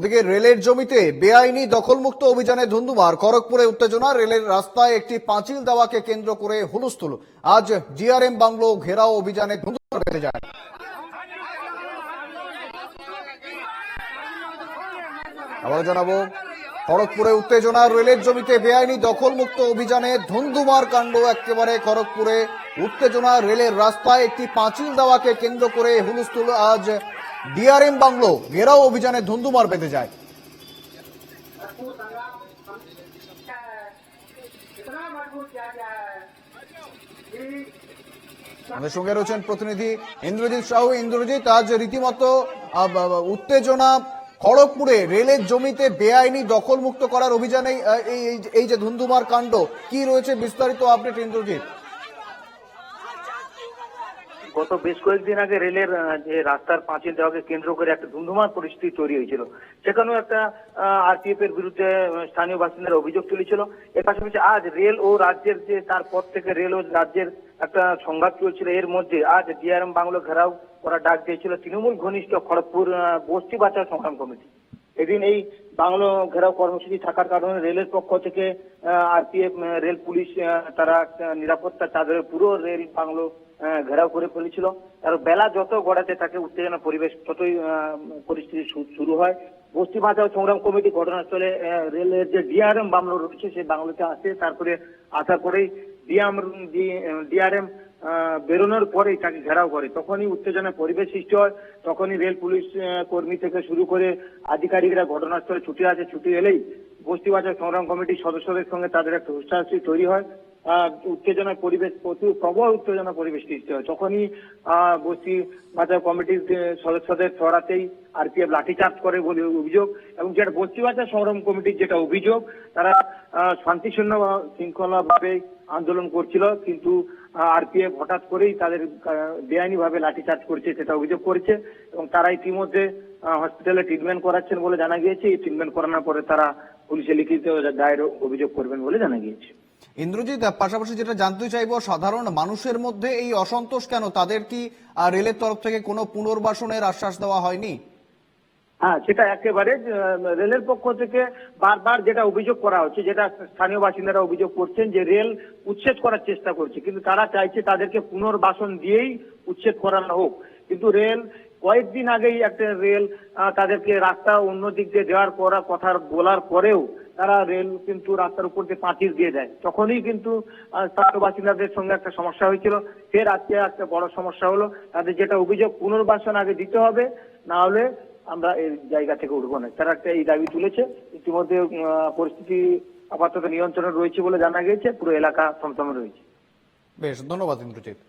ওদিকে রেলের জমিতে বেআইনি দখলমুক্ত অভিযানে ধুন্ধুমার। খড়গপুরে উত্তেজনা। রেলের রাস্তায় একটি পাঁচিল দেওয়াকে কেন্দ্র করে হুলস্থুল। আজ ডিআরএম বাংলো ঘেরাও অভিযানে ধুন্ধুমার বেঁধে যায়। আবার জানাবো, খড়গপুরে উত্তেজনা। রেলের জমিতে বেআইনি দখলমুক্ত অভিযানে ধুন্ধুমার কাণ্ড একেবারে খড়গপুরে। উত্তেজনা। রেলের রাস্তায় একটি পাঁচিল দেওয়াকে কেন্দ্র করে হুলস্থুল। আজ ডিআরএম বাংলো ঘেরাও অভিযানে ধুন্ধুমার বেঁধে যায়। আমাদের সঙ্গে রয়েছেন প্রতিনিধি ইন্দ্রজিৎ সাহু। ইন্দ্রজিৎ, আজ রীতিমতো উত্তেজনা খড়গপুরে। রেলের জমিতে বেআইনি দখলমুক্ত করার অভিযানে এই যে ধুন্ধুমার কাণ্ড, কি রয়েছে বিস্তারিত আপডেট ইন্দ্রজিৎ? গত বেশ কয়েকদিন আগে রেলের যে রাস্তার পাঁচিল দেওয়াকে কেন্দ্র করে একটা ধুন্ধুমার পরিস্থিতি তৈরি হয়েছিল। সেখানেও একটা আরপিএফ এর বিরুদ্ধে স্থানীয় বাসিন্দারা অভিযোগ তুলেছিল। এর পাশাপাশি আজ রেল ও রাজ্যের যে তারপর থেকে রেল ও রাজ্যের একটা সংঘাত চলছিল। এর মধ্যে আজ ডিআরএম বাংলো ঘেরাও করা ডাক দিয়েছিল তৃণমূল ঘনিষ্ঠ খড়গপুর বস্তি বাঁচাও সংগ্রাম কমিটি। এদিন এই বাংলো ঘেরাও কর্মসূচি থাকার কারণে রেলের পক্ষ থেকে আরপিএফ, রেল পুলিশ তারা নিরাপত্তা চাদরে পুরো রেল বাংলো ঘেরাও করে ফেলেছিল। আর বেলা যত গড়াতে থাকে উত্তেজনা পরিবেশ ততই পরিস্থিতি শুরু হয়। বস্তি বাঁচাও সংগ্রাম কমিটি ঘটনাস্থলে রেলের যে ডিআরএম বাংলো রয়েছে সেই বাংলোতে আসে। তারপরে আসার পরেই ডিআরএম বেরোনোর পরেই তাকে ঘেরাও করে। তখনই উত্তেজনার পরিবেশ সৃষ্টি হয়। তখনই রেল পুলিশ কর্মী থেকে শুরু করে আধিকারিকরা ঘটনাস্থলে ছুটে আসে। ছুটে এলেই বস্তি বাঁচাও সংগ্রাম কমিটির সদস্যদের সঙ্গে তাদের একটা হুঁশিয়ারি তৈরি হয়। উত্তেজনার পরিবেশ, প্রচুর প্রবল উত্তেজনার পরিবেশ সৃষ্টি হয়। তখনই বস্তি বাঁচাও কমিটির সদস্যদের ছড়াতেই আরপিএফ লাঠিচার্জ করে বলে অভিযোগ। এবং যেটা বস্তি বাঁচাও সংগ্রাম কমিটির যেটা অভিযোগ, তারা শান্তিশূন্য শৃঙ্খলা ভাবে আন্দোলন করছিল, কিন্তু আরপিএফ হঠাৎ করেই তাদের বেআইনি ভাবে লাঠিচার্জ করছে সেটা অভিযোগ করেছে। এবং তারা ইতিমধ্যে হসপিটালে ট্রিটমেন্ট করাচ্ছেন বলে জানা গিয়েছে। এই ট্রিটমেন্ট করানোর পরে তারা পুলিশে লিখিত দায়ের অভিযোগ করবেন বলে জানা গিয়েছে। ইন্দ্রজিৎ, পাশাপাশি যেটা জানতে চাইবো, সাধারণ মানুষের মধ্যে এই অসন্তোষ কেন? তাদের কি রেলের তরফ থেকে কোনো পুনর্বাসনের আশ্বাস দেওয়া হয়নি? হ্যাঁ, সেটা একেবারে রেলের পক্ষ থেকে বারবার যেটা অভিযোগ করা হচ্ছে, যেটা স্থানীয় বাসিন্দারা অভিযোগ করছেন যে রেল উচ্ছেদ করার চেষ্টা করছে, কিন্তু তারা চাইছে তাদেরকে পুনর্বাসন দিয়েই উচ্ছেদ করানো হোক। কিন্তু রেল কয়েকদিন আগেই একটা রেল তাদেরকে রাস্তা অন্য দিক দিয়ে দেওয়ার কথা বলার পরেও তারা রেল কিন্তু রাস্তার উপর দিয়ে পাঁচিল দিয়ে দেয়। তখনই কিন্তু স্থানীয় বাসিন্দাদের সঙ্গে একটা সমস্যা হয়েছিল। ফের আজকে একটা বড় সমস্যা হলো। তাদের যেটা অভিযোগ, পুনর্বাসন আগে দিতে হবে, না হলে আমরা এই জায়গা থেকে উঠবো না। তারা একটা এই দাবি তুলেছে। ইতিমধ্যে পরিস্থিতি আপাতত নিয়ন্ত্রণে রয়েছে বলে জানা গিয়েছে। পুরো এলাকা থমথমে রয়েছে। বেশ, ধন্যবাদ ইন্দ্রজিৎ।